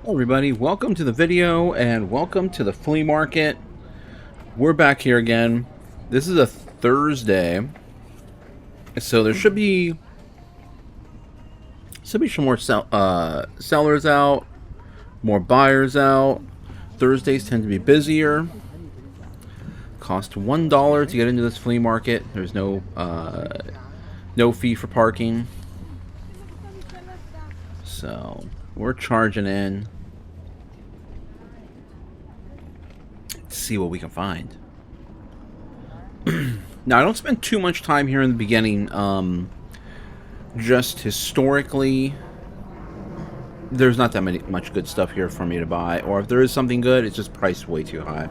Hello everybody, welcome to the video and welcome to the flea market. We're back here again. This is a Thursday, so there should be some more sellers out, more buyers out. Thursdays tend to be busier. Cost $1 to get into this flea market. There's no fee for parking, so we're charging in. See what we can find. Now, I don't spend too much time here in the beginning. Just historically, there's not that much good stuff here for me to buy, or if there is something good, it's just priced way too high.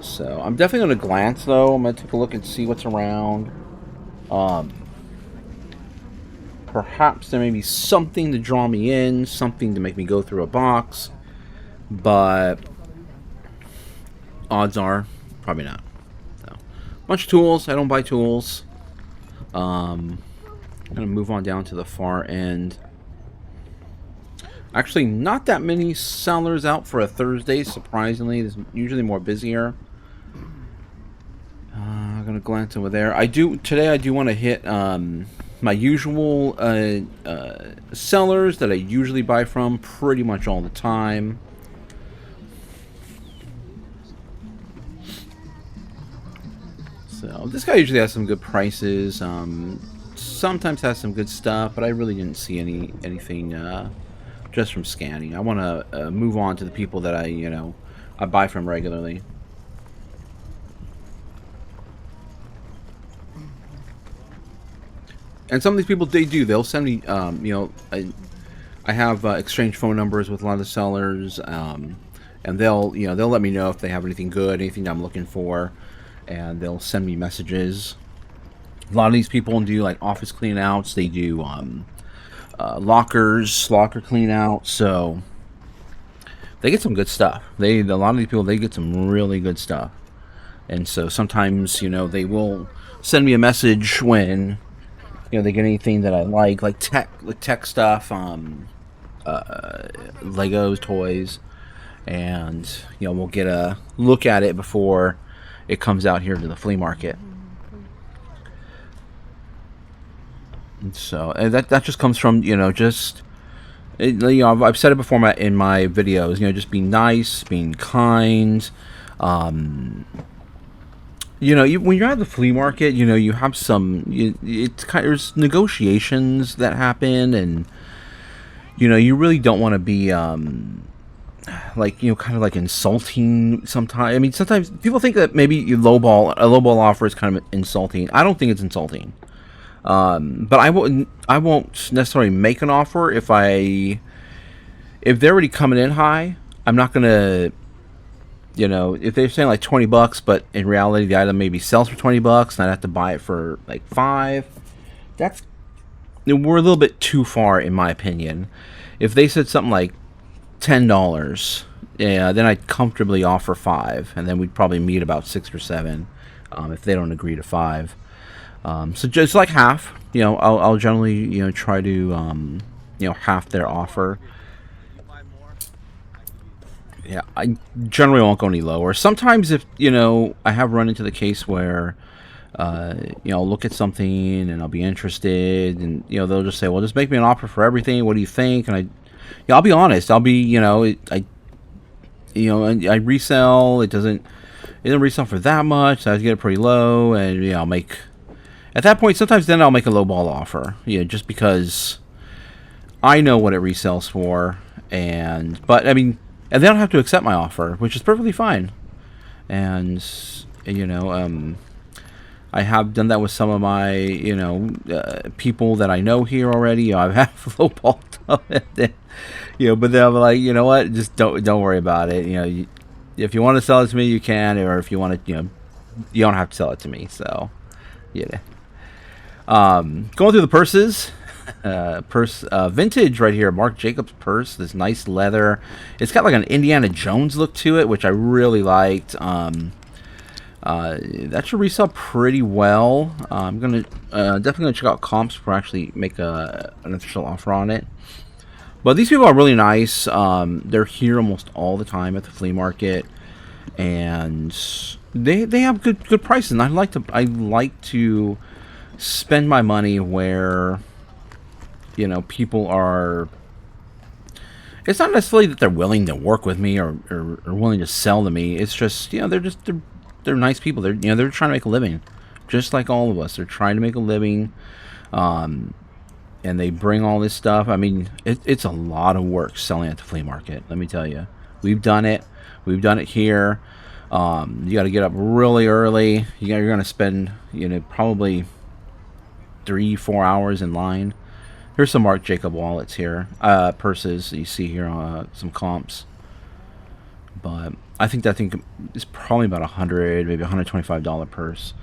So I'm definitely going to glance, though. I'm going to take a look and see what's around. Perhaps there may be something to draw me in, something to make me go through a box, but odds are probably not. So, bunch of tools. I don't buy tools. I'm gonna move on down to the far end. Actually, not that many sellers out for a Thursday. Surprisingly, there's usually more busier. I'm gonna glance over there. Today. I do want to hit my usual sellers that I usually buy from pretty much all the time. So this guy usually has some good prices. Sometimes has some good stuff, but I really didn't see anything just from scanning. I want to move on to the people that I buy from regularly. And some of these people, they'll send me, I have exchange phone numbers with a lot of the sellers, and they'll let me know if they have anything good, anything that I'm looking for, and they'll send me messages. A lot of these people do like office clean outs. They do locker clean out, so they get some good stuff. A lot of these people, they get some really good stuff, and so sometimes they will send me a message when they get anything that I like tech stuff, Legos, toys, and we'll get a look at it before it comes out here to the flea market. And so that just comes from I've said it before in my videos. Just being nice, being kind. When you're at the flea market, you have there's negotiations that happen, and you really don't want to be kind of like insulting sometimes. I mean, sometimes people think that maybe a lowball offer is kind of insulting. I don't think it's insulting. But I won't necessarily make an offer if they're already coming in high. I'm not gonna, if they're saying like $20, but in reality the item maybe sells for $20, and I'd have to buy it for like $5. We're a little bit too far, in my opinion. If they said something like $10, yeah, then I'd comfortably offer $5, and then we'd probably meet about 6 or 7, if they don't agree to $5. So just like half, I'll generally, try to, half their offer. Yeah, I generally won't go any lower. Sometimes if, I have run into the case where, I'll look at something and I'll be interested, and, they'll just say, well, just make me an offer for everything. What do you think? And I'll be honest. I'll be, I resell. It doesn't resell for that much. So I get it pretty low, and, I'll make... At that point, sometimes then I'll make a lowball offer, just because I know what it resells for, but I mean, and they don't have to accept my offer, which is perfectly fine. And I have done that with some of my people that I know here already. I've had lowball them, but they'll be like, what, just don't worry about it. If you want to sell it to me, you can, or if you want to, you don't have to sell it to me. So, yeah. Going through the purses, vintage right here, Marc Jacobs purse, this nice leather. It's got like an Indiana Jones look to it, which I really liked. That should resell pretty well. I'm gonna definitely gonna check out comps before I actually make an official offer on it. But these people are really nice. They're here almost all the time at the flea market, and they have good prices. And I like to spend my money where, you know, people are. It's not necessarily that they're willing to work with me or willing to sell to me. It's just, you know, they're nice people. They're trying to make a living, just like all of us. They're trying to make a living. And they bring all this stuff. I mean, it's a lot of work selling at the flea market. Let me tell you, we've done it. We've done it here. You got to get up really early. You're going to spend, you know, probably 3-4 hours in line. Here's some Marc Jacob wallets here, purses. You see here some comps, but I think that thing is probably about $100, maybe $125 purse.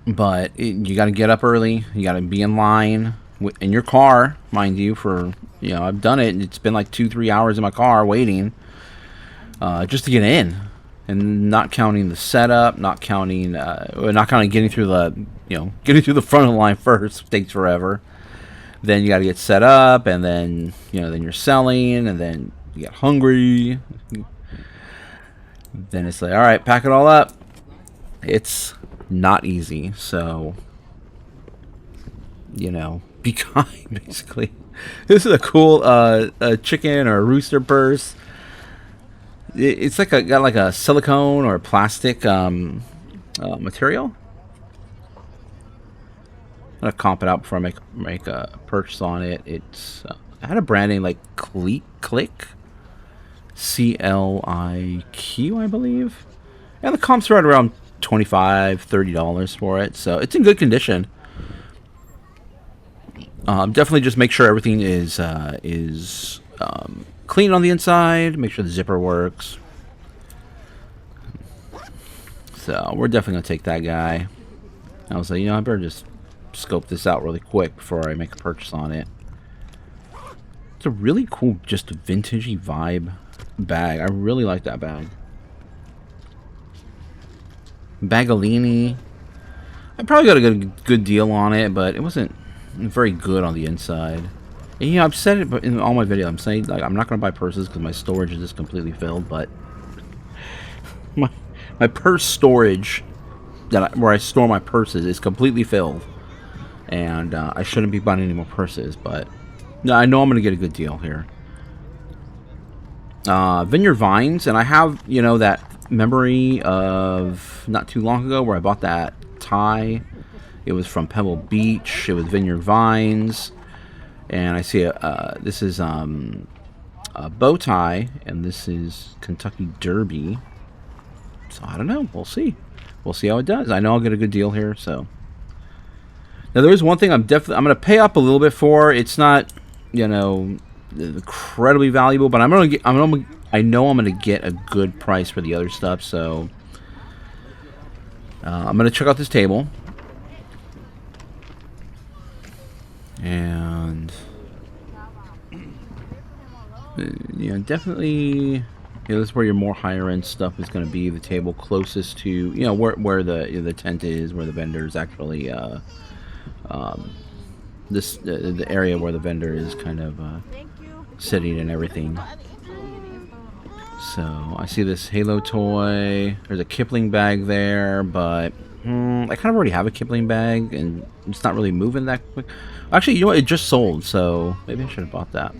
But you got to get up early. You got to be in line in your car, mind you. For, you know, I've done it. And it's been like 2-3 hours in my car waiting just to get in, and not counting the setup, not counting getting through the front of the line first. Takes forever. Then you got to get set up, and then, you know, then you're selling, and then you get hungry. Then it's like, all right, pack it all up. It's not easy, so, you know, be kind, basically. This is a cool chicken or a rooster purse. It's like got like a silicone or plastic material. I'm gonna comp it out before I make a purchase on it. It's I had a branding like Click, CLIQ, I believe, and the comp's right around $25-$30 for it, so it's in good condition. Definitely just make sure everything is clean on the inside. Make sure the zipper works. So we're definitely gonna take that guy. I was like, you know, I better just scope this out really quick before I make a purchase on it. It's a really cool, just vintagey vibe bag. I really like that bag. Bagolini. I probably got a good deal on it, but it wasn't very good on the inside. And, you know, I've said it in all my videos. I'm saying, like, I'm not going to buy purses because my storage is just completely filled, but my purse storage where I store my purses is completely filled. And I shouldn't be buying any more purses, but no, I know I'm going to get a good deal here. Vineyard Vines, and I have, you know, that memory of not too long ago where I bought that tie. It was from Pebble Beach. It was Vineyard Vines, and I see this is a bow tie, and this is Kentucky Derby. So I don't know. We'll see how it does. I know I'll get a good deal here. So now there is one thing I'm going to pay up a little bit for. It's not, you know, incredibly valuable, but I know I'm gonna get a good price for the other stuff. So I'm gonna check out this table, and you know, definitely, you know, this is where your more higher end stuff is gonna be. The table closest to, you know, where the tent is, where the vendor is actually the area where the vendor is kind of sitting and everything. So I see this Halo toy. There's a Kipling bag there, but I kind of already have a Kipling bag, and it's not really moving that quick. Actually, you know what? It just sold, so maybe I should have bought that.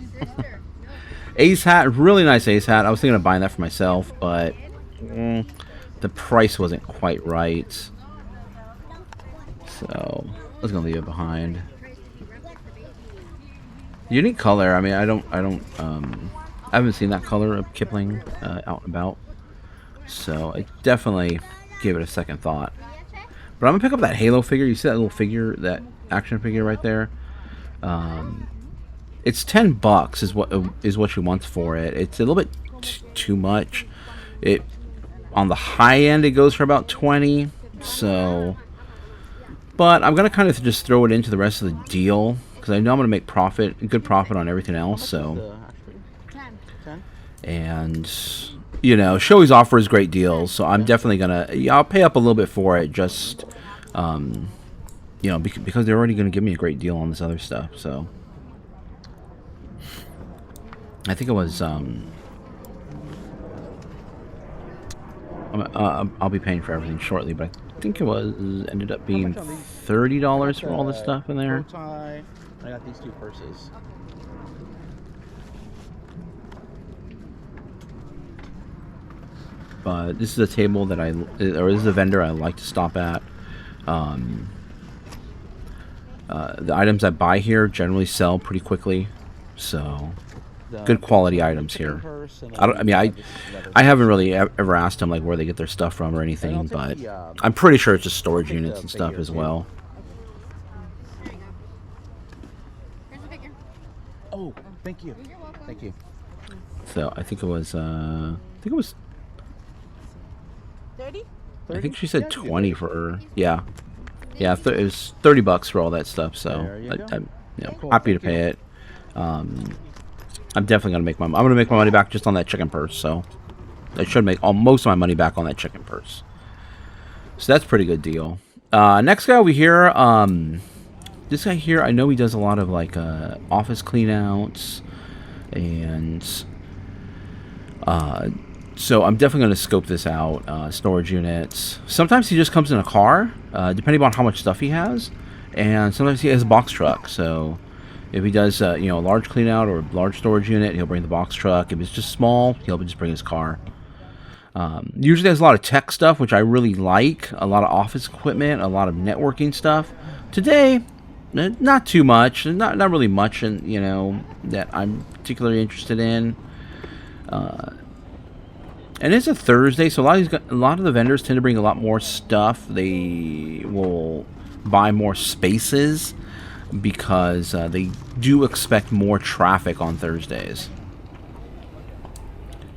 Ace hat, really nice Ace hat. I was thinking of buying that for myself, but the price wasn't quite right. So I was gonna leave it behind. Unique color. I mean, I haven't seen that color of Kipling out and about, so I definitely give it a second thought. But I'm gonna pick up that Halo figure. You see that little figure, that action figure right there? It's $10 is what she wants for it. It's a little bit too much. It on the high end it goes for about 20. So, but I'm gonna kind of just throw it into the rest of the deal because I know I'm gonna make good profit on everything else. So. And, you know, she always offers great deals, so I'm definitely gonna, I'll pay up a little bit for it, just you know, because they're already going to give me a great deal on this other stuff. So I think it was I'll be paying for everything shortly, but I think it was ended up being $30 for all the stuff in there. I got these 2 purses. But this is a table that or this is a vendor I like to stop at. The items I buy here generally sell pretty quickly, so good quality items here. I haven't really ever asked them like where they get their stuff from or anything, but I'm pretty sure it's just storage units and stuff as well. Oh, thank you. Thank you. So I think it was 30? I think she said 20 for yeah. Yeah, it was $30 for all that stuff, so I'm happy to pay it. I'm definitely gonna make I'm gonna make my money back just on that chicken purse, so I should make most of my money back on that chicken purse. So that's a pretty good deal. Next guy over here, this guy here, I know he does a lot of like office cleanouts, and so I'm definitely going to scope this out. Storage units. Sometimes he just comes in a car, depending on how much stuff he has, and sometimes he has a box truck. So if he does, a large clean out or a large storage unit, he'll bring the box truck. If it's just small, he'll just bring his car. Usually has a lot of tech stuff, which I really like. A lot of office equipment, a lot of networking stuff. Today, not too much. Not really much, that I'm particularly interested in. And it's a Thursday, so a lot of the vendors tend to bring a lot more stuff. They will buy more spaces because they do expect more traffic on Thursdays.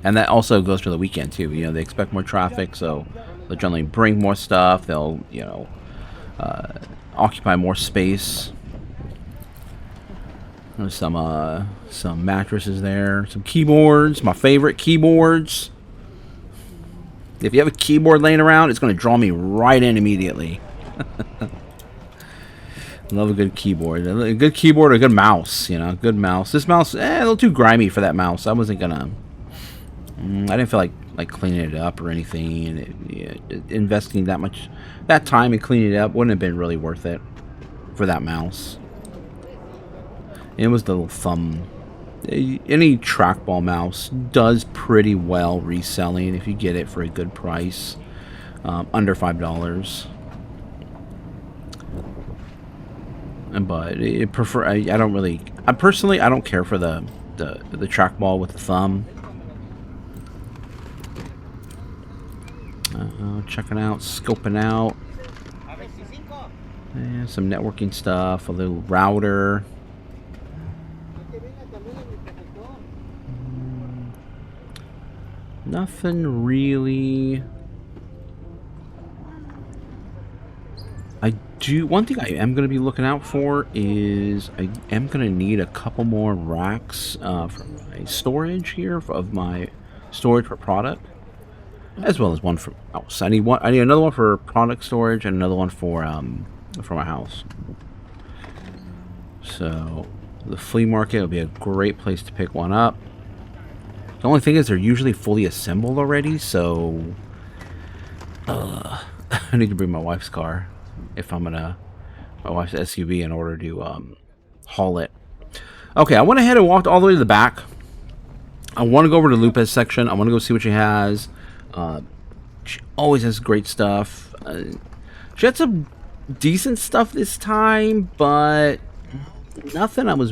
And that also goes for the weekend too. They expect more traffic, so they'll generally bring more stuff. They'll, occupy more space. There's some mattresses there, some keyboards, my favorite keyboards. If you have a keyboard laying around, it's going to draw me right in immediately. Love a good keyboard. A good keyboard or a good mouse, a good mouse. This mouse, a little too grimy for that mouse. I wasn't going to... I didn't feel like cleaning it up or anything. And investing that time in cleaning it up wouldn't have been really worth it for that mouse. And it was the little thumb. Any trackball mouse does pretty well reselling if you get it for a good price, under $5. But I don't care for the trackball with the thumb. Checking out, scoping out. Some networking stuff, a little router. Nothing really. One thing I am going to be looking out for is I am going to need a couple more racks for my storage here of my storage for product, as well as one for house. I need another one for product storage and another one for my house. So the flea market will be a great place to pick one up. The only thing is they're usually fully assembled already, so I need to bring my wife's car if I'm my wife's SUV in order to haul it. Okay, I went ahead and walked all the way to the back. I want to go over to Lupe's section. I want to go see what she has. She always has great stuff. She had some decent stuff this time, but nothing that was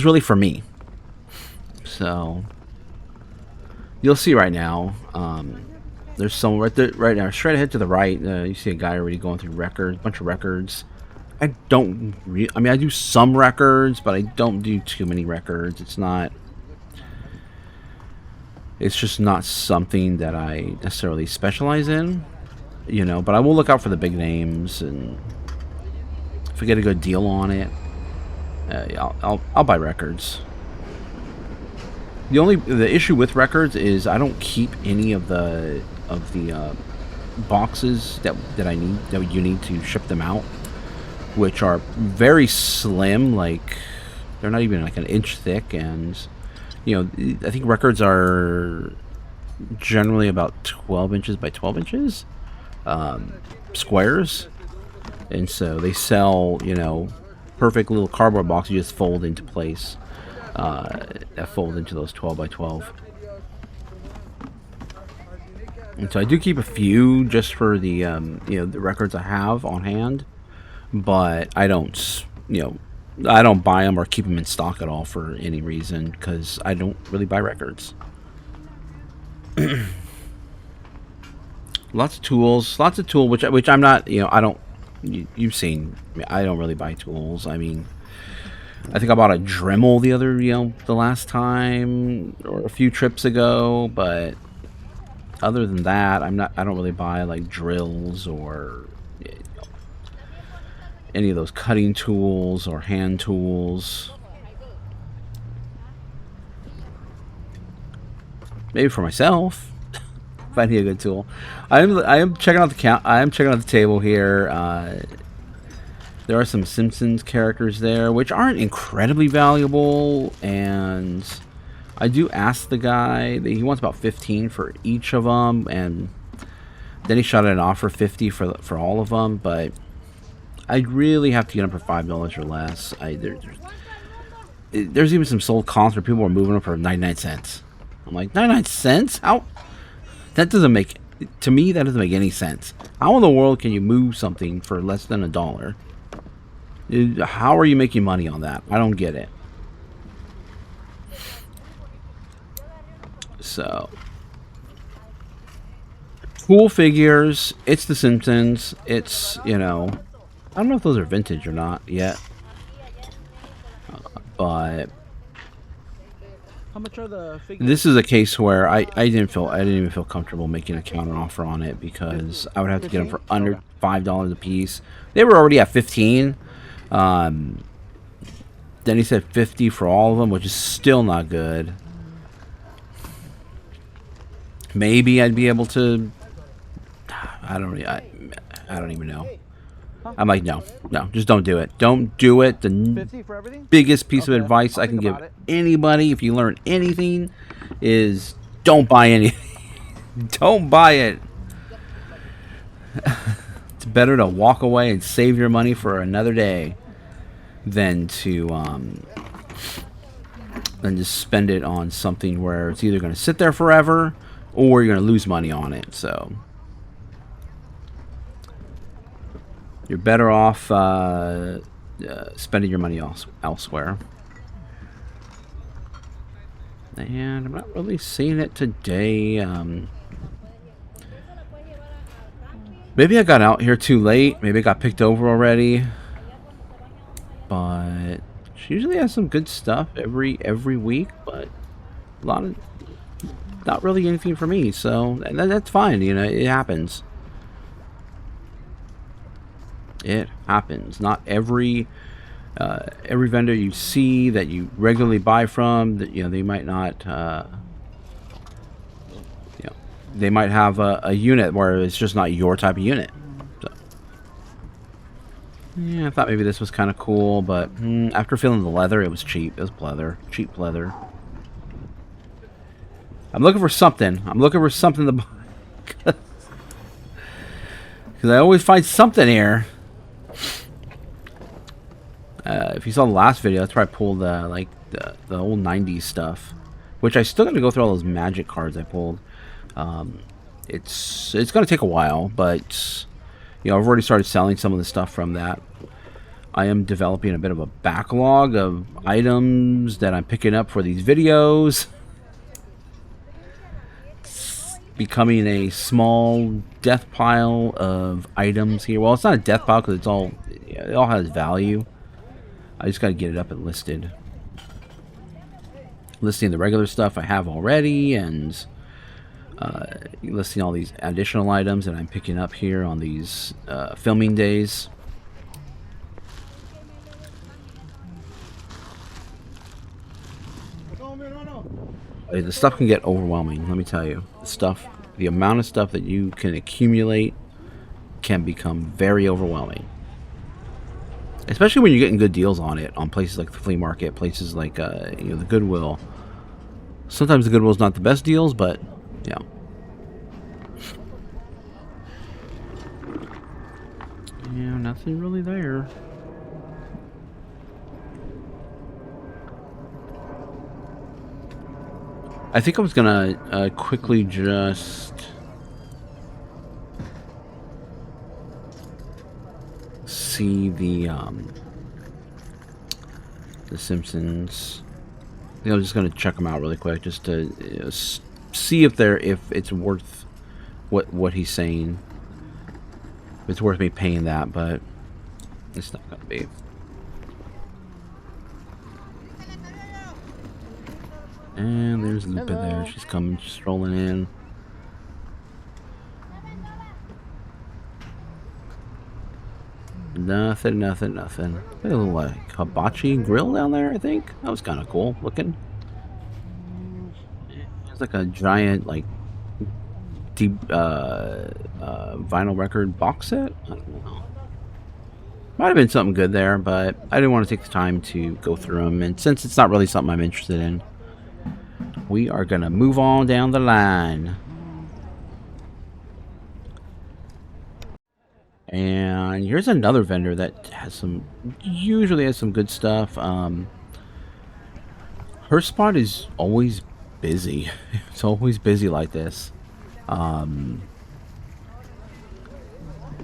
really for me. So you'll see right now. There's some right there, right now, straight ahead to the right. You see a guy already going through records, bunch of records. I do some records, but I don't do too many records. It's just not something that I necessarily specialize in, but I will look out for the big names, and if I get a good deal on it, I'll buy records. The issue with records is I don't keep any of the boxes that I need, that you need to ship them out, which are very slim, like they're not even like an inch thick, and you know, I think records are generally about 12 inches by 12 inches squares, and so they sell, you know, perfect little cardboard boxes you just fold into place, that fold into those 12 by 12. And so I do keep a few just for the you know, the records I have on hand, but I don't, you know, I don't buy them or keep them in stock at all for any reason, because I don't really buy records. Lots of tools, which I'm not, you know, I don't, you've seen, I don't really buy tools. I mean, I think I bought a Dremel the other, you know, the last time or a few trips ago, but other than that, I don't really buy like drills or, you know, any of those cutting tools or hand tools. Maybe for myself, if I need a good tool. I am checking out the table here. There are some Simpsons characters there, which aren't incredibly valuable, and I do ask the guy. He wants about 15 for each of them, and then he shot an offer 50 for all of them. But I really have to get them for $5 or less. There's even some sold comps where people are moving them for 99 cents. I'm like, 99 cents? How? That doesn't make, to me, that doesn't make any sense. How in the world can you move something for less than $1? How are you making money on that? I don't get it. So, cool figures. It's the Simpsons. It's, you know, I don't know if those are vintage or not yet, but how much are the figures? This is a case where I didn't even feel comfortable making a counter offer on it, because I would have to get them for under $5 a piece. They were already at 15. Then he said 50 for all of them, which is still not good. Maybe I'd be able to. I don't even know. I'm like, no, just don't do it. Don't do it. The biggest piece of advice I can give anybody, if you learn anything, is don't buy anything. Don't buy it. It's better to walk away and save your money for another day than to just spend it on something where it's either going to sit there forever or you're going to lose money on it. So you're better off spending your money elsewhere. And I'm not really seeing it today. Maybe I got out here too late. Maybe it got picked over already. But she usually has some good stuff every week. But a lot of, not really anything for me. So that's fine. You know, it happens. It happens. Not every vendor you see that you regularly buy from, that, you know, they might not, you know, they might have a unit where it's just not your type of unit. So, yeah, I thought maybe this was kind of cool, but after feeling the leather, it was cheap. It was leather, cheap leather. I'm looking for something. I'm looking for something to buy, because I always find something here. If you saw the last video, that's where I pulled like the old 90s stuff, which I still got to go through all those magic cards I pulled. It's going to take a while, but you know, I've already started selling some of the stuff from that. I am developing a bit of a backlog of items that I'm picking up for these videos. It's becoming a small death pile of items here. Well, it's not a death pile because it all has value. I just got to get it up and listed. Listing the regular stuff I have already, and listing all these additional items that I'm picking up here on these filming days. The stuff can get overwhelming, let me tell you. The stuff The amount of stuff that you can accumulate can become very overwhelming. Especially when you're getting good deals on it on places like the flea market, places like the Goodwill. Sometimes the Goodwill's not the best deals, but yeah. Yeah, nothing really there. I think I was gonna quickly just see the Simpsons. I think I'm just gonna check them out really quick, just to see if it's worth what he's saying. If it's worth me paying that, but it's not gonna be. And there's Lupa there. She's coming, strolling in. Nothing. Got a little hibachi grill down there, I think. That was kind of cool looking. It's like a giant, like, deep vinyl record box set. I don't know. Might have been something good there, but I didn't want to take the time to go through them. And since it's not really something I'm interested in, we are going to move on down the line. And here's another vendor that usually has some good stuff. Her spot is always busy. It's always busy like this.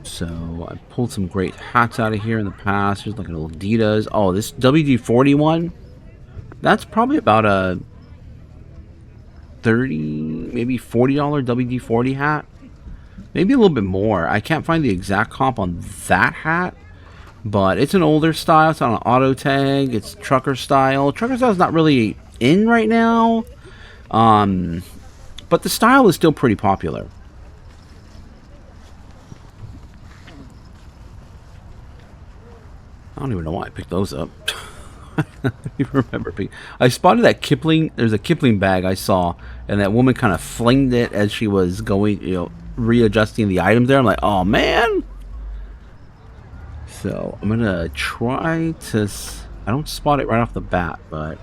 So I pulled some great hats out of here in the past. There's like an Adidas. Oh, this WD-40 one. That's probably about a $30, maybe $40 WD-40 hat. Maybe a little bit more. I can't find the exact comp on that hat, but it's an older style. It's on an auto tag. It's trucker style. Trucker style is not really in right now, but the style is still pretty popular. I don't even know why I picked those up. I don't even remember. I spotted that Kipling. There's a Kipling bag I saw, and that woman kind of flinged it as she was going, readjusting the items there. I'm like, oh man. So I'm gonna try to. I don't spot it right off the bat, but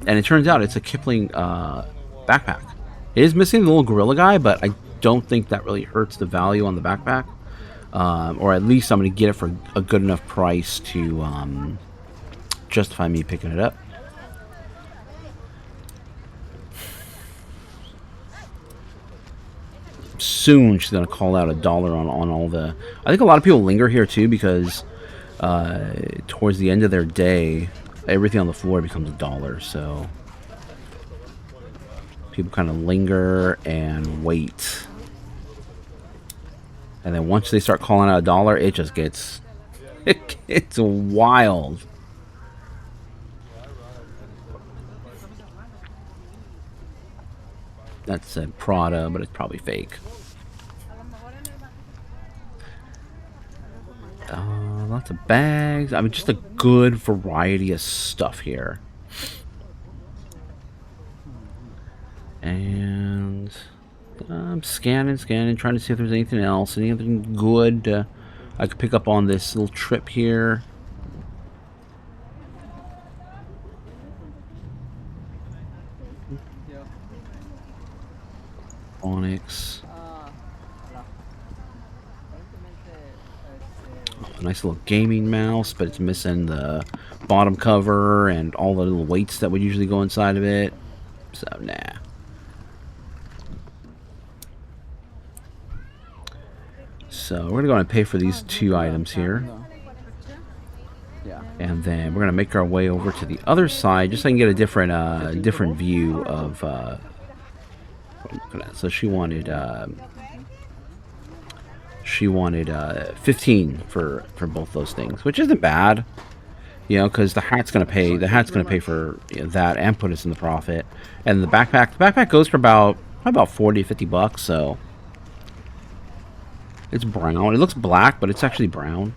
and it turns out it's a Kipling backpack. It is missing the little gorilla guy, but I don't think that really hurts the value on the backpack. Or at least I'm going to get it for a good enough price to justify me picking it up. Soon she's going to call out $1 on all the... I think a lot of people linger here too because towards the end of their day, everything on the floor becomes $1. So people kind of linger and wait. And then once they start calling out $1, it just gets... It gets wild. That said Prada, but it's probably fake. Lots of bags. I mean, just a good variety of stuff here. And... I'm scanning, trying to see if there's anything else, anything good I could pick up on this little trip here. Onyx. Oh, a nice little gaming mouse, but it's missing the bottom cover and all the little weights that would usually go inside of it. So, nah. So we're going to go and pay for these two items here. And then we're going to make our way over to the other side just so I can get a different view of what I'm looking at. So she wanted 15 for both those things, which isn't bad. Because the hat's going to pay for that and put us in the profit. And the backpack goes for about $40-50, so it's brown. It looks black, but it's actually brown.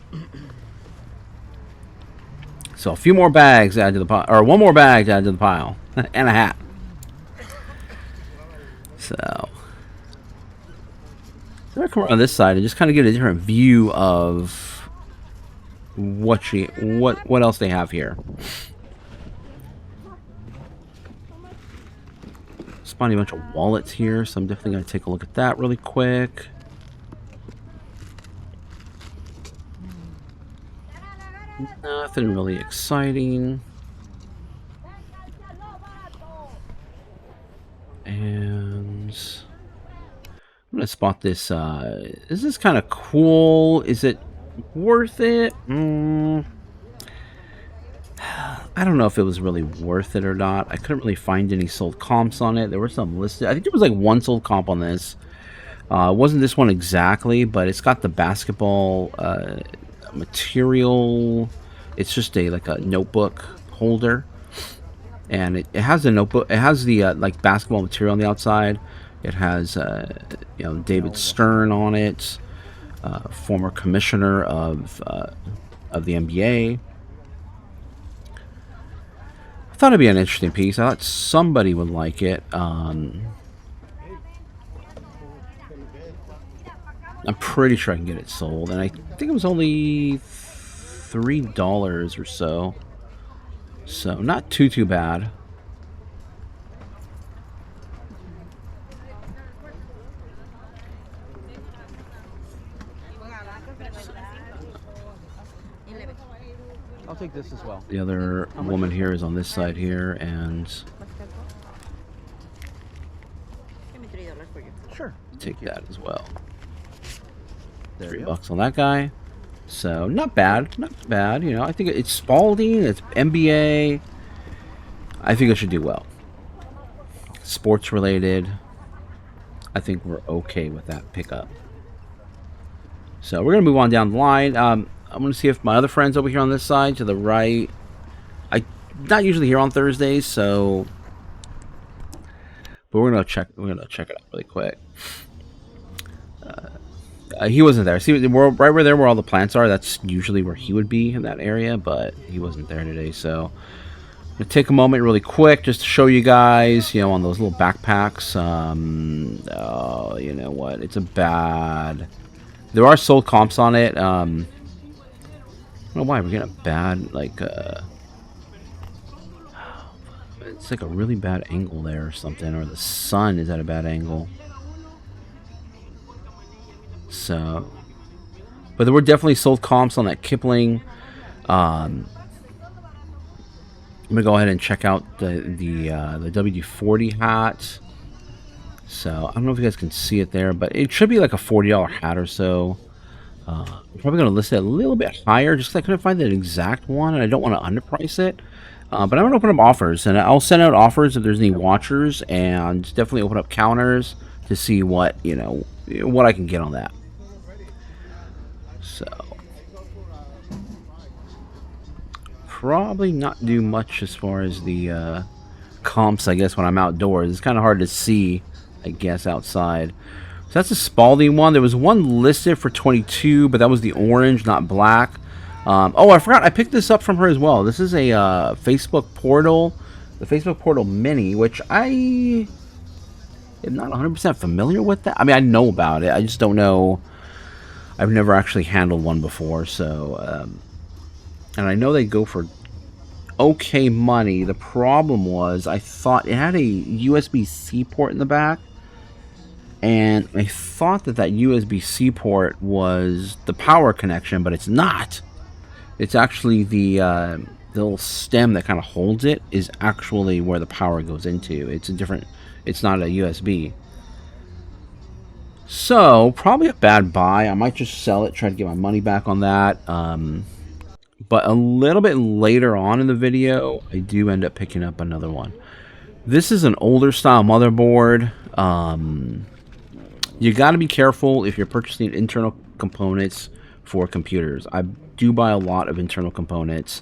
So a few more bags added to the pile, or one more bag added to the pile, and a hat. So I come around on this side and just kind of get a different view of what else they have here. Spotting a bunch of wallets here, so I'm definitely going to take a look at that really quick. Nothing really exciting. And I'm gonna spot this. This is kind of cool. Is it worth it? I don't know if it was really worth it or not. I couldn't really find any sold comps on it. There were some listed. I think there was like one sold comp on this. It wasn't this one exactly, but it's got the basketball material. It's just like a notebook holder, and it has a notebook. It has the like basketball material on the outside. It has you know, David Stern on it, former commissioner of the NBA. I thought it'd be an interesting piece. I thought somebody would like it. I'm pretty sure I can get it sold, and I think it was only $3 or so. So not too bad. I'll take this as well. The other woman here is on this side here, and Sure. take that as well. There you go. $3 on that guy. So not bad, not bad. You know, I think it's Spalding, it's NBA. I think it should do well. Sports related. I think we're okay with that pickup. So we're gonna move on down the line. I'm gonna see if my other friends over here on this side to the right. I'm not usually here on Thursdays, so but we're gonna check. We're gonna check it out really quick. He wasn't there. See, we're right where there where all the plants are. That's usually where he would be in that area, but he wasn't there today. So I'm gonna take a moment really quick just to show you guys, you know, on those little backpacks. Oh, you know what? It's a bad. There are sold comps on it. I don't know why we're getting a bad like. It's like a really bad angle there or something, or the sun is at a bad angle. So, but there were definitely sold comps on that Kipling. I'm gonna go ahead and check out the WD-40 hat. So I don't know if you guys can see it there, but it should be like a $40 hat or so. I'm probably gonna list it a little bit higher just because I couldn't find that exact one, and I don't want to underprice it. But I'm gonna open up offers, and I'll send out offers if there's any watchers, and definitely open up counters to see what, you know, what I can get on that. So probably not do much as far as the comps, I guess, when I'm outdoors. It's kind of hard to see, I guess, outside. So that's a Spalding one. There was one listed for 22, but that was the orange, not black. Oh, I forgot. I picked this up from her as well. This is a Facebook Portal, the Facebook Portal Mini, which I am not 100% familiar with that. I mean, I know about it. I just don't know. I've never actually handled one before, so and I know they go for okay money. The problem was I thought it had a USB-C port in the back, and I thought that USB-C port was the power connection, but it's not. It's actually the little stem that kind of holds it is actually where the power goes into. It's a different. It's not a USB. So, probably a bad buy. I might just sell it, try to get my money back on that. But a little bit later on in the video, I do end up picking up another one. This is an older style motherboard. You got to be careful if you're purchasing internal components for computers. I do buy a lot of internal components.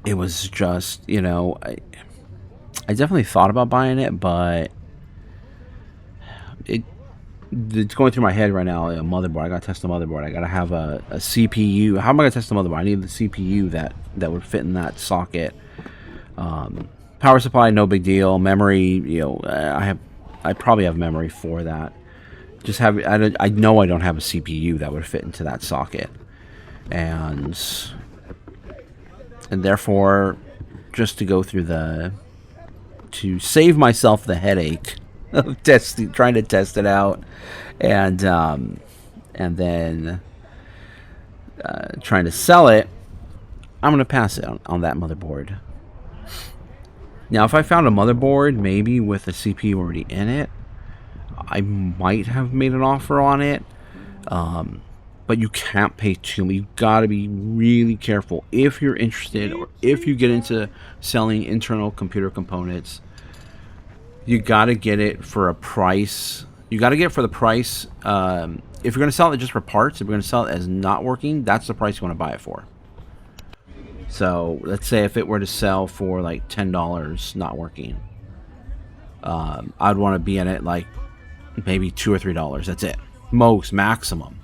It was just, you know, I definitely thought about buying it, but it's going through my head right now. A motherboard. I gotta test the motherboard. I gotta have a CPU. How am I gonna test the motherboard? I need the CPU that would fit in that socket. Power supply, no big deal. Memory, I probably have memory for that. Just have, I know I don't have a CPU that would fit into that socket, and therefore, just to go through to save myself the headache of trying to test it out, and then trying to sell it, I'm gonna pass it on that motherboard. Now, if I found a motherboard, maybe with a CPU already in it, I might have made an offer on it. But you can't pay too much. You've got to be really careful if you're interested, or if you get into selling internal computer components. You got to get it for a price. You got to get it for the price. If you're going to sell it just for parts, if you're going to sell it as not working, that's the price you want to buy it for. So let's say if it were to sell for like $10 not working, I'd want to be in it like maybe $2 or $3. That's it, maximum.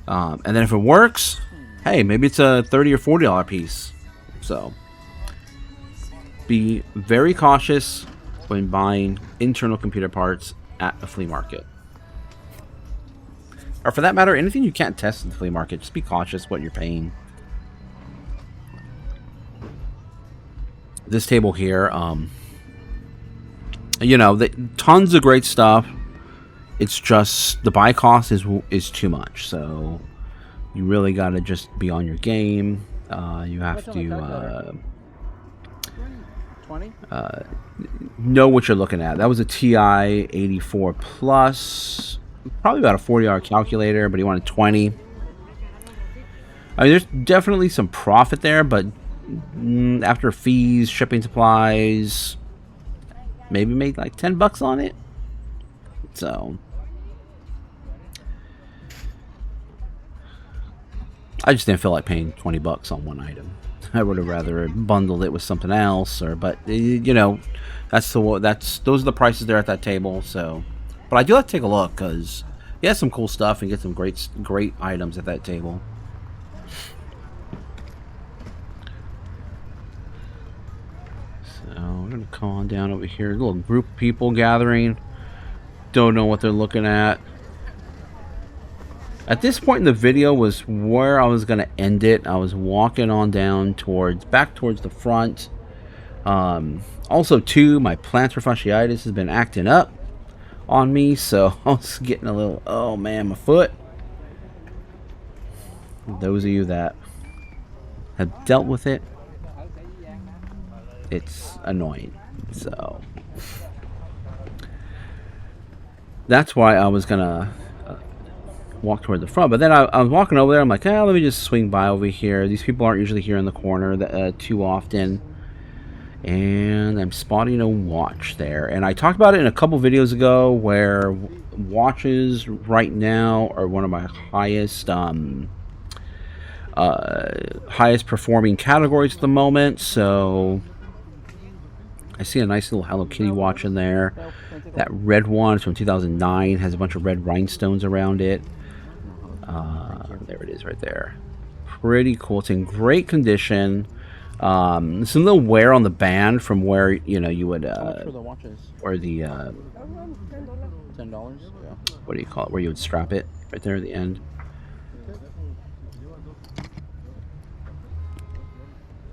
And then if it works, hey, maybe it's a $30 or $40 piece. So be very cautious when buying internal computer parts at a flea market. Or for that matter, anything you can't test in the flea market, just be cautious what you're paying. This table here, tons of great stuff. It's just the buy cost is too much, so you really got to just be on your game. You have to know what you're looking at. That was a TI 84 plus, probably about a $40 calculator, but he wanted 20. I mean, there's definitely some profit there, but after fees, shipping, supplies, maybe made like $10 on it. So I just didn't feel like paying $20 on one item. I would have rather bundled it with something else, but those are the prices there at that table. So, but I do like to take a look because he has some cool stuff and get some great items at that table. So we're gonna come on down over here. A little group of people gathering. Don't know what they're looking at. At this point in the video was where I was gonna end it. I was walking on down back towards the front. Also, too, my plantar fasciitis has been acting up on me, so I was getting a little, oh man, my foot. Those of you that have dealt with it, it's annoying. So that's why I was gonna walk toward the front, but then I was walking over there. I'm like, let me just swing by over here. These people aren't usually here in the corner too often, and I'm spotting a watch there. And I talked about it in a couple videos ago, where watches right now are one of my highest performing categories at the moment. So I see a nice little Hello Kitty watch in there. That red one is from 2009, has a bunch of red rhinestones around it. There it is right there. Pretty cool. It's in great condition. Some little wear on the band from where you would where the $10. Yeah. What do you call it? Where you would strap it right there at the end.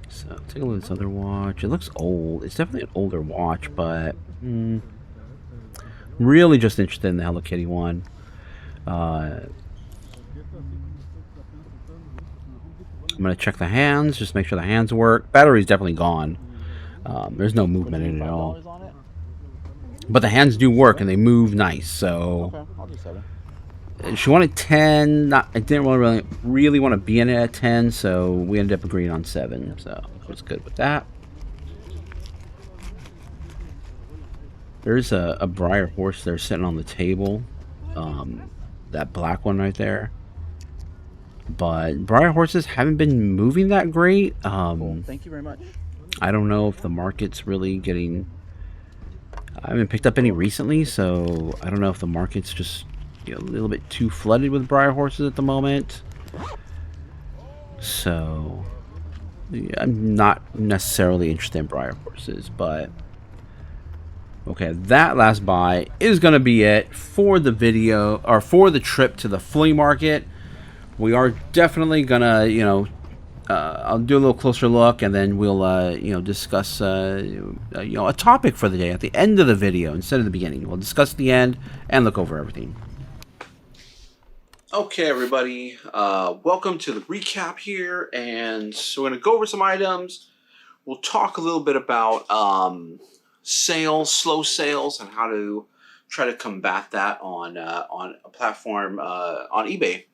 So take a look at this other watch. It looks old. It's definitely an older watch, but really just interested in the Hello Kitty one. I'm going to check the hands, just make sure the hands work. Battery's definitely gone. There's no movement in it at all. But the hands do work, and they move nice, so... Okay, I'll do 7. She wanted 10. I didn't really want to be in it at 10, so we ended up agreeing on 7. So I was good with that. There's a Briar horse there sitting on the table. That black one right there. But Briar horses haven't been moving that great. Cool. Thank you very much. I don't know if the market's really getting... I haven't picked up any recently, so I don't know if the market's just a little bit too flooded with Briar horses at the moment. So I'm not necessarily interested in briar horses, but okay, that last buy is going to be it for the video, or for the trip to the flea market. We are definitely going to, I'll do a little closer look, and then we'll, discuss, a topic for the day at the end of the video instead of the beginning. We'll discuss the end and look over everything. Okay, everybody, welcome to the recap here, and so we're going to go over some items. We'll talk a little bit about sales, slow sales, and how to try to combat that on a platform on eBay.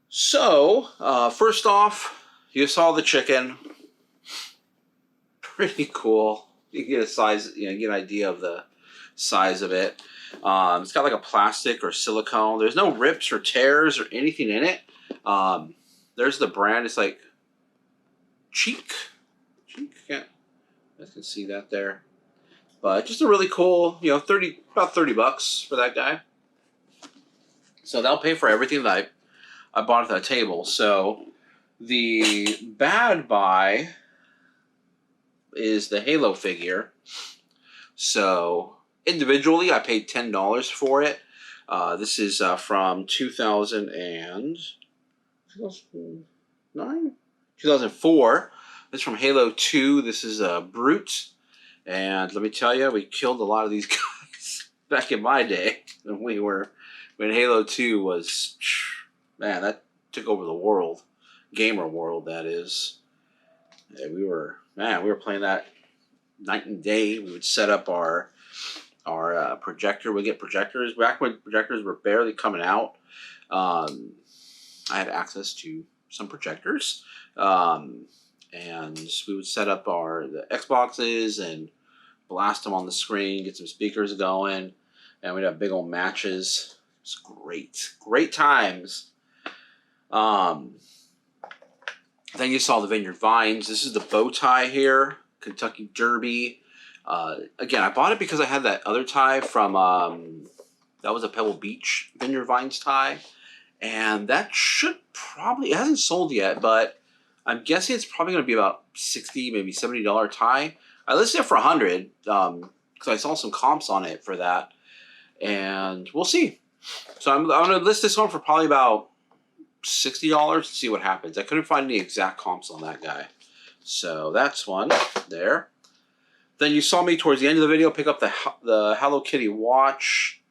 So, first off, you saw the chicken. Pretty cool. You can get a size, get an idea of the size of it. It's got like a plastic or silicone. There's no rips or tears or anything in it. There's the brand. It's like Cheek. Yeah, you guys can see that there. But just a really cool, about 30 bucks for that guy. So that'll pay for everything that I bought at that table. So the bad buy is the Halo figure. So individually, I paid $10 for it. This is from 2004. This is from Halo 2. This is a Brute. And let me tell you, we killed a lot of these guys back in my day when Halo 2 was, man, that took over the world. Gamer world, that is. And we were playing that night and day. We would set up our projector. We'd get projectors. Back when projectors were barely coming out, I had access to some projectors. And we would set up the Xboxes and blast them on the screen, get some speakers going, and we'd have big old matches. It was great times. Then you saw the Vineyard Vines. This is the bow tie here, Kentucky Derby. Again, I bought it because I had that other tie from that was a Pebble Beach Vineyard Vines tie, and that it hasn't sold yet, but I'm guessing it's probably going to be about $60, maybe $70 tie. I listed it for $100 because I saw some comps on it for that, and we'll see. So I'm going to list this one for probably about $60 to see what happens. I couldn't find any exact comps on that guy, so that's one there. Then you saw me towards the end of the video pick up the Hello Kitty watch.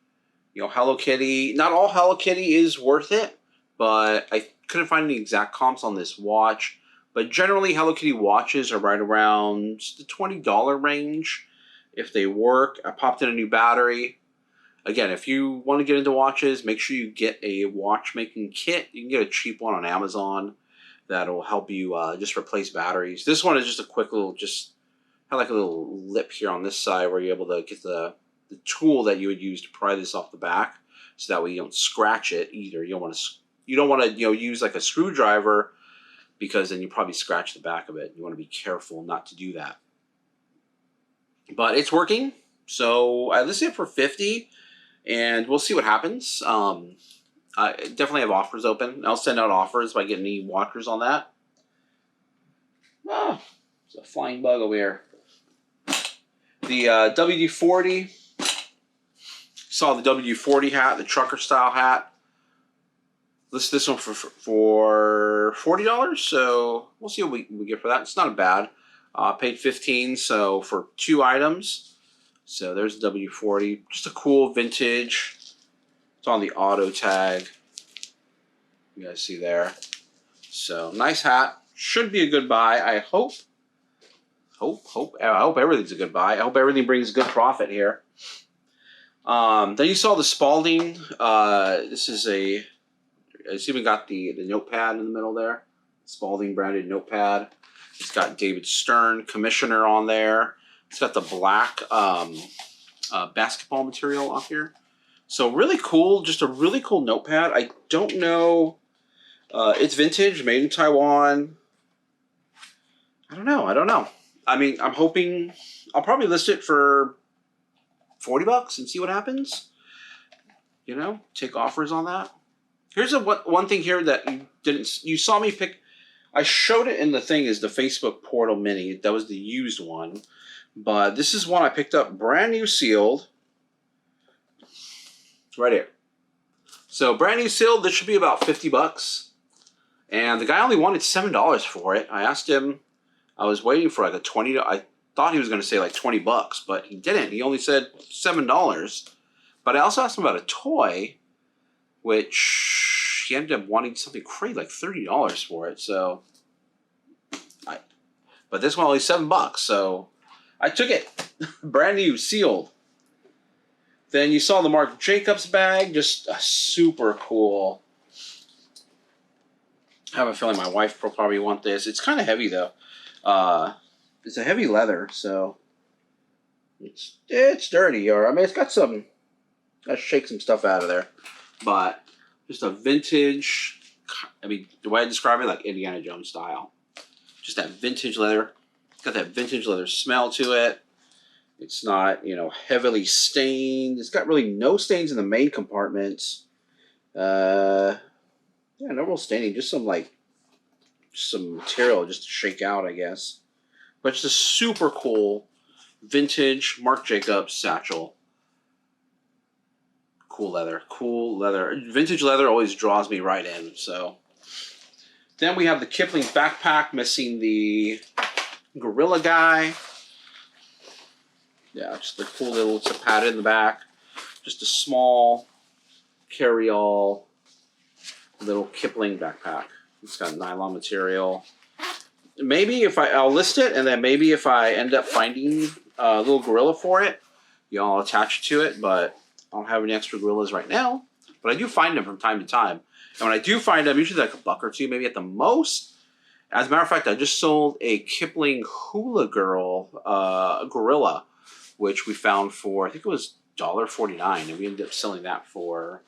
Hello Kitty. Not all Hello Kitty is worth it, but I couldn't find any exact comps on this watch. But generally, Hello Kitty watches are right around the $20 range if they work. I popped in a new battery. Again, if you want to get into watches, make sure you get a watchmaking kit. You can get a cheap one on Amazon that'll help you just replace batteries. This one is just a quick little, just have like a little lip here on this side where you're able to get the tool that you would use to pry this off the back, so that way you don't scratch it either. You don't want to use like a screwdriver, because then you probably scratch the back of it. You want to be careful not to do that. But it's working, so I listed it for $50, and we'll see what happens. I definitely have offers open. I'll send out offers if I get any watchers on that. Oh, there's a flying bug over here. The WD-40. Saw the WD-40 hat, the trucker style hat. List this one for $40, so we'll see what we get for that. It's not bad. Paid $15, so for 2 items. So there's the W40, just a cool vintage. It's on the auto tag. You guys see there. So nice hat. Should be a good buy. I hope. I hope everything's a good buy. I hope everything brings good profit here. Then you saw the Spalding. This is it's even got the notepad in the middle there. Spalding branded notepad. It's got David Stern, commissioner on there. It's got the black basketball material up here. So really cool, just a really cool notepad. I don't know, it's vintage, made in Taiwan. I don't know. I mean, I'm hoping, I'll probably list it for $40 and see what happens. Take offers on that. Here's one thing here that you saw me pick I showed it in the thing is the Facebook Portal Mini. That was the used one. But this is one I picked up brand new sealed. It's right here. So brand new sealed, this should be about 50 bucks. And the guy only wanted $7 for it. I asked him, I was waiting for like a 20, I thought he was going to say like 20 bucks, but he didn't. He only said $7. But I also asked him about a toy, which he ended up wanting something crazy, like $30 for it. So, but this one only $7, so I took it, brand new, sealed. Then you saw the Marc Jacobs bag, just super cool. I have a feeling my wife will probably want this. It's kind of heavy though. It's a heavy leather, so it's dirty. Or I mean, it's got some. Gotta shake some stuff out of there, but just a vintage. I mean, the way I describe it, like Indiana Jones style. Just that vintage leather. It's got that vintage leather smell to it. It's not, you know, heavily stained. It's got really no stains in the main compartments. Yeah, no real staining. Just some material just to shake out, I guess. But it's a super cool vintage Marc Jacobs satchel. Cool leather. Cool leather. Vintage leather always draws me right in. So then we have the Kipling backpack, missing the Gorilla guy. Yeah, just a cool little, it's a pad in the back. Just a small carry-all little Kipling backpack. It's got nylon material. Maybe if I'll list it, and then maybe if I end up finding a little gorilla for it, I'll attach it to it, but I don't have any extra gorillas right now. But I do find them from time to time. And when I do find them, usually like a buck or two, maybe at the most. As a matter of fact, I just sold a Kipling Hula Girl gorilla, which we found for, I think it was $1.49, and we ended up selling that for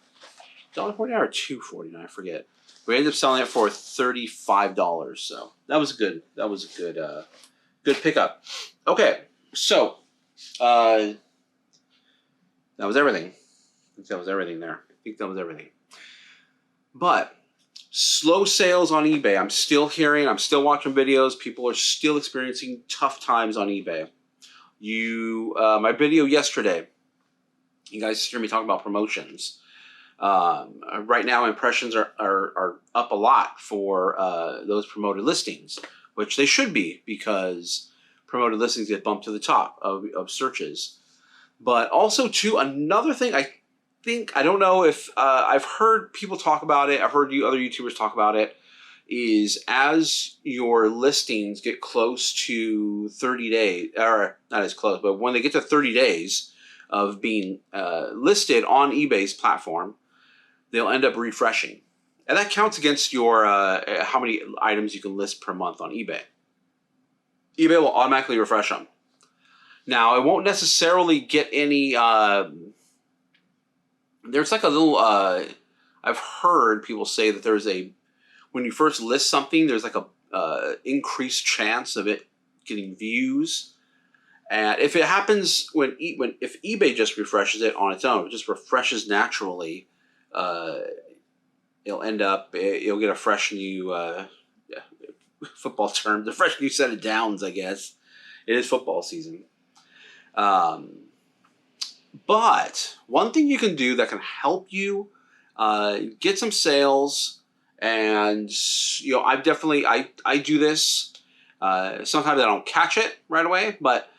$1.49 or $2.49, I forget. We ended up selling it for $35, so that was good. That was a good pickup. Okay, so that was everything. I think that was everything there. I think that was everything. But slow sales on eBay. I'm still hearing, I'm still watching videos. People are still experiencing tough times on eBay. My video yesterday, you guys hear me talking about promotions. Right now, impressions are up a lot for those promoted listings, which they should be because promoted listings get bumped to the top of searches. But also, too, another thing I don't know if I've heard people talk about it. I've heard other YouTubers talk about it. Is as your listings get close to 30 days, or not as close, but when they get to 30 days of being listed on eBay's platform, they'll end up refreshing. And that counts against your how many items you can list per month on eBay. eBay will automatically refresh them. Now, it won't necessarily get any... there's like a little... I've heard people say that there's a... When you first list something, there's like a increased chance of it getting views. And if it happens if eBay just refreshes it on its own, it just refreshes naturally, you'll get a fresh new football term, the fresh new set of downs, I guess. It is football season. But one thing you can do that can help you get some sales, and I do this. Sometimes I don't catch it right away, but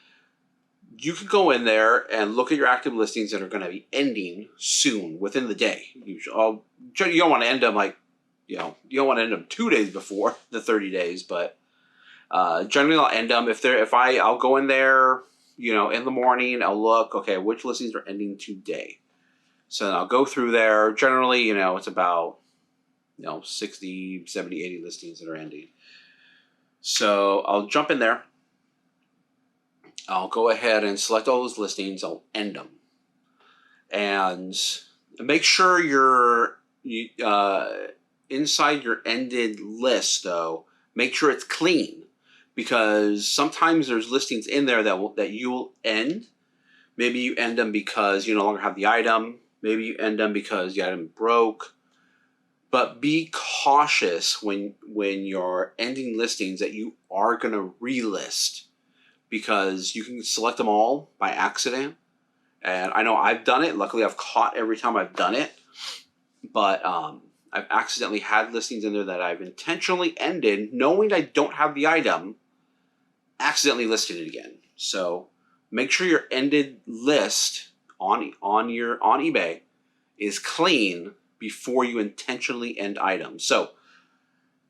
you can go in there and look at your active listings that are going to be ending soon, within the day. You don't want to end them you don't want to end them 2 days before the 30 days, but generally I'll end them I'll go in there, in the morning. I'll look, okay, which listings are ending today. So then I'll go through there. Generally, it's about 60, 70, 80 listings that are ending. So I'll jump in there. I'll go ahead and select all those listings. I'll end them. And make sure you're inside your ended list, though. Make sure it's clean, because sometimes there's listings in there that you'll end. Maybe you end them because you no longer have the item. Maybe you end them because the item broke. But be cautious when you're ending listings that you are going to relist, because you can select them all by accident. And I know I've done it. Luckily, I've caught every time I've done it. But I've accidentally had listings in there that I've intentionally ended, knowing I don't have the item, accidentally listed it again. So make sure your ended list on eBay is clean before you intentionally end items. So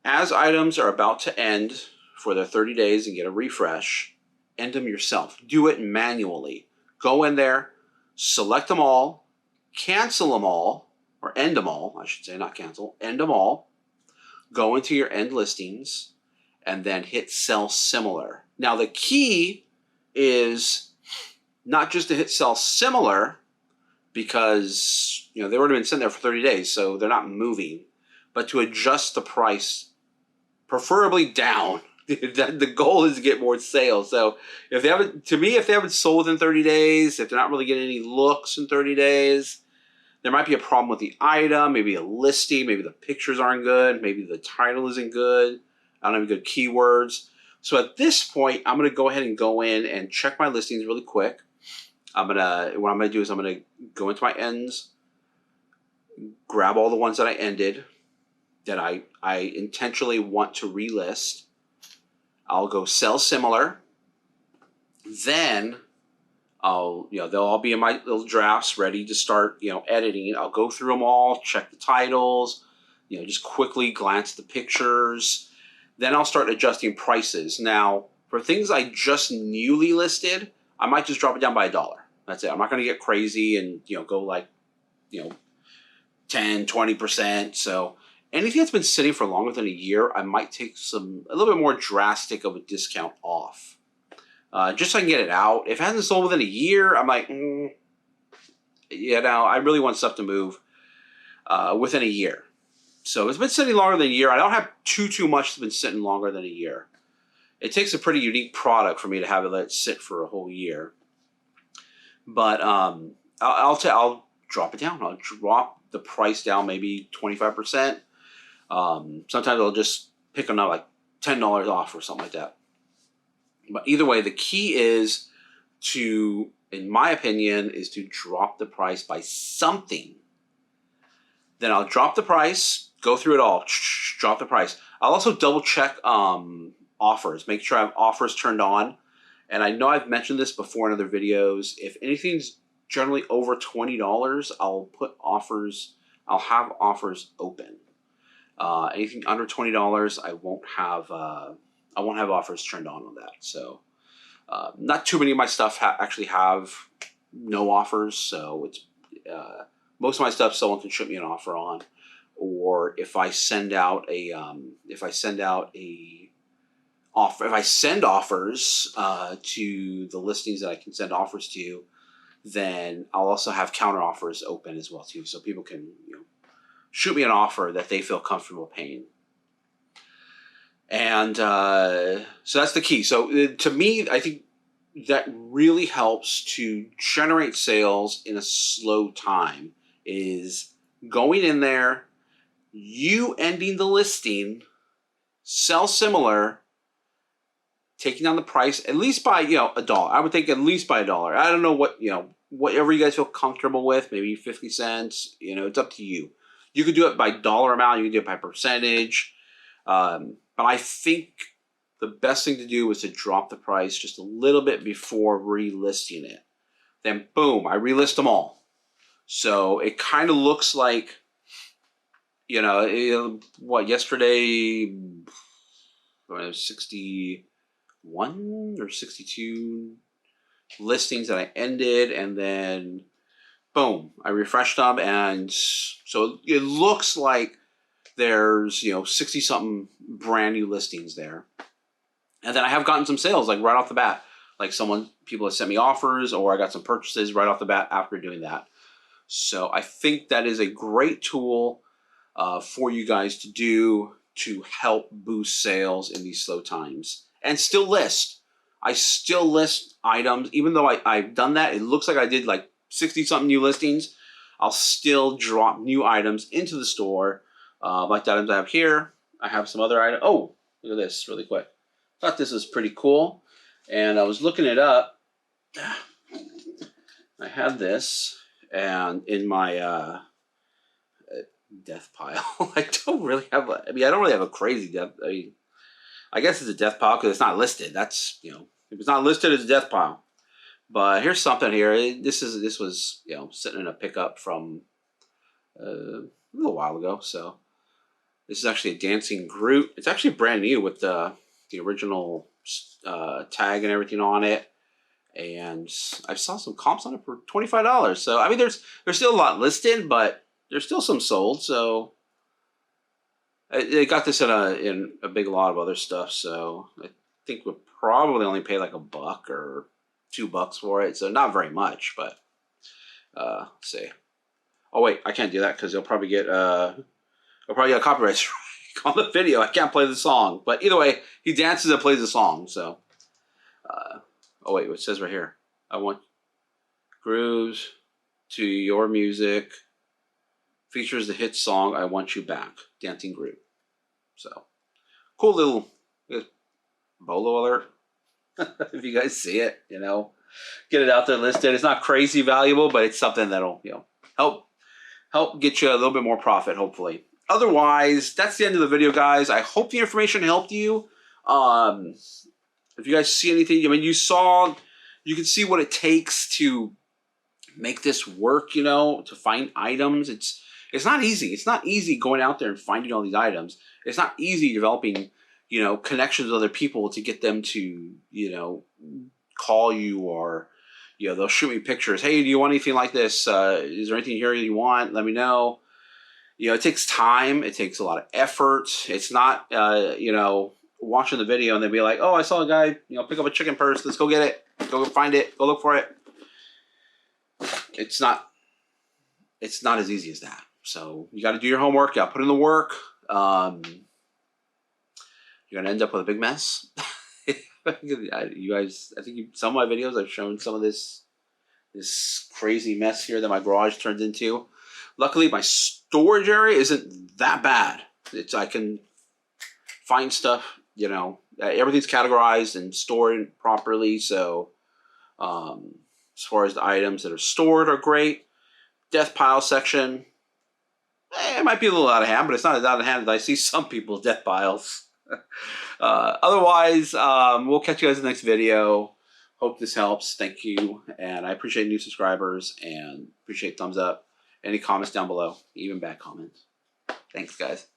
as items are about to end for their 30 days and get a refresh, end them yourself. Do it manually. Go in there, select them all, cancel them all, or end them all, I should say, not cancel, end them all. Go into your end listings and then hit sell similar. Now the key is not just to hit sell similar, because they've already been sitting there for 30 days, so they're not moving, but to adjust the price, preferably down. The goal is to get more sales. So if they haven't sold in 30 days, if they're not really getting any looks in 30 days, there might be a problem with the item, maybe a listing, maybe the pictures aren't good, maybe the title isn't good, I don't have good keywords. So at this point, I'm going to go ahead and go in and check my listings really quick. What I'm gonna do is I'm gonna go into my ends, grab all the ones that I ended, that I intentionally want to relist. I'll go sell similar. Then they'll all be in my little drafts ready to start editing. I'll go through them all, check the titles, just quickly glance at the pictures. Then I'll start adjusting prices. Now for things I just newly listed, I might just drop it down by $1. That's it. I'm not going to get crazy and go like 10, 20%. So anything that's been sitting for longer than a year, I might take a little bit more drastic of a discount off, just so I can get it out. If it hasn't sold within a year, I'm like, I really want stuff to move within a year. So it's been sitting longer than a year. I don't have too much that's been sitting longer than a year. It takes a pretty unique product for me to have it let it sit for a whole year. But I'll drop it down. I'll drop the price down maybe 25%. Sometimes I'll just pick them up like $10 off or something like that. But either way, the key is to, in my opinion, is to drop the price by something. Then I'll drop the price, go through it all, drop the price. I'll also double check offers, make sure I have offers turned on. And I know I've mentioned this before in other videos. If anything's generally over $20, I'll have offers open. Anything under $20, I won't have offers turned on that. So not too many of my stuff actually have no offers. So it's most of my stuff someone can shoot me an offer on, or if I send offers to the listings that I can send offers to, then I'll also have counter offers open as well too, so people can shoot me an offer that they feel comfortable paying. And so that's the key. So to me, I think that really helps to generate sales in a slow time, is going in there, you ending the listing, sell similar, taking down the price at least by $1. I would think at least by $1. I don't know what whatever you guys feel comfortable with, maybe 50 cents. It's up to you. You could do it by dollar amount. You can do it by percentage. But I think the best thing to do is to drop the price just a little bit before relisting it. Then boom, I relist them all. So it kind of looks like, yesterday, 61 or 62 listings that I ended, and then boom, I refreshed them, and so it looks like there's 60 something brand new listings there. And then I have gotten some sales like right off the bat, like people have sent me offers, or I got some purchases right off the bat after doing that. So I think that is a great tool for you guys to do to help boost sales in these slow times. And still list. I still list items. Even though I've done that, it looks like I did like 60 something new listings. I'll still drop new items into the store Like the items I have here. I have some other items. Oh, look at this really quick. Thought this was pretty cool. And I was looking it up. I have this. And in my death pile, I don't really have I don't really have a crazy death. I guess it's a death pile because it's not listed. That's, if it's not listed, it's a death pile. But here's something here. This was sitting in a pickup from a little while ago. So this is actually a dancing Groot. It's actually brand new with the original tag and everything on it. And I saw some comps on it for $25. So I mean, there's still a lot listed, but there's still some sold. So they got this in a big lot of other stuff. So I think we'll probably only pay like $1 or $2 for it. So not very much, but let's see. Oh wait, I can't do that because they'll probably get a copyright strike on the video. I can't play the song. But either way, he dances and plays the song. So oh wait, it says right here. I want grooves to your music. Features the hit song "I Want You Back," Dancing Groot. So cool little bolo alert. If you guys see it, get it out there listed. It's not crazy valuable, but it's something that'll help get you a little bit more profit, hopefully. Otherwise, that's the end of the video, guys. I hope the information helped you. If you guys see anything, you can see what it takes to make this work, to find items. It's not easy. It's not easy going out there and finding all these items. It's not easy developing, connections with other people to get them to, call you or, they'll shoot me pictures. Hey, do you want anything like this? Is there anything here you want? Let me know. It takes time. It takes a lot of effort. It's not, watching the video and then be like, oh, I saw a guy, pick up a chicken purse. Let's go get it. Go find it. Go look for it. It's not as easy as that. So you got to do your homework. You got to put in the work. You're going to end up with a big mess. You guys, I think some of my videos I've shown some of this crazy mess here that my garage turned into. Luckily, my storage area isn't that bad. I can find stuff, everything's categorized and stored properly. So as far as the items that are stored are great. Death pile section, it might be a little out of hand, but it's not as out of hand as I see some people's death piles. Otherwise, we'll catch you guys in the next video. Hope this helps. Thank you. And I appreciate new subscribers and appreciate thumbs up. Any comments down below, even bad comments. Thanks, guys.